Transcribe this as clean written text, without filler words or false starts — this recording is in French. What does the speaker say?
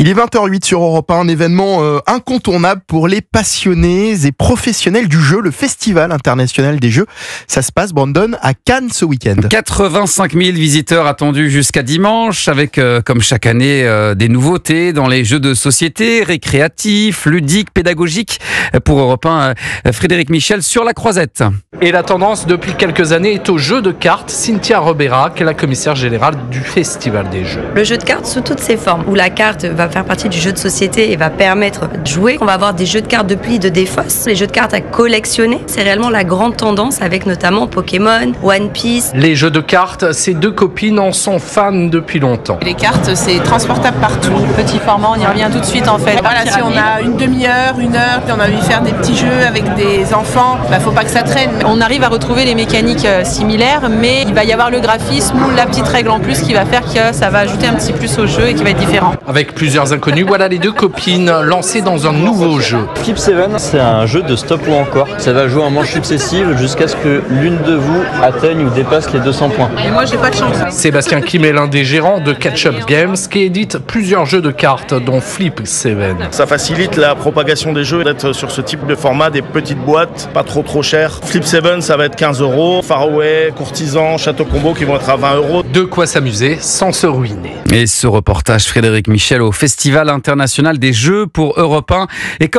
Il est 20h08 sur Europe 1, un événement incontournable pour les passionnés et professionnels du jeu, le Festival international des jeux. Ça se passe, Brandon, à Cannes ce week-end. 85 000 visiteurs attendus jusqu'à dimanche, avec, comme chaque année, des nouveautés dans les jeux de société, récréatifs, ludiques, pédagogiques. Pour Europe 1, Frédéric Michel sur la croisette. Et la tendance depuis quelques années est au jeu de cartes. Cynthia Robera, qui est la commissaire générale du Festival des jeux. Le jeu de cartes sous toutes ses formes, où la carte va faire partie du jeu de société et va permettre de jouer. On va avoir des jeux de cartes de pli, de défausse, les jeux de cartes à collectionner. C'est réellement la grande tendance avec notamment Pokémon, One Piece. Les jeux de cartes, ces deux copines en sont fans depuis longtemps. Les cartes, c'est transportable partout. Petit format, on y revient tout de suite en fait. Voilà, si on a une demi-heure, une heure, puis on a envie de faire des petits jeux avec des enfants, faut pas que ça traîne. On arrive à retrouver les mécaniques similaires, mais il va y avoir le graphisme ou la petite règle en plus qui va faire que ça va ajouter un petit plus au jeu et qui va être différent. Avec plusieurs inconnus, voilà les deux copines lancées dans un nouveau jeu. Flip 7, c'est un jeu de stop ou encore. Ça va jouer en manches successives jusqu'à ce que l'une de vous atteigne ou dépasse les 200 points. Et moi, j'ai pas de chance. Sébastien Kim est l'un des gérants de Catch Up Games qui édite plusieurs jeux de cartes, dont Flip 7. Ça facilite la propagation des jeux, d'être sur ce type de format, des petites boîtes, pas trop chères. Flip 7, ça va être 15 €. Faraway, Courtisan, Château Combo qui vont être à 20 €. De quoi s'amuser sans se ruiner. Et ce reportage, Frédéric Michel au Festival international des jeux pour Europe 1. Et comme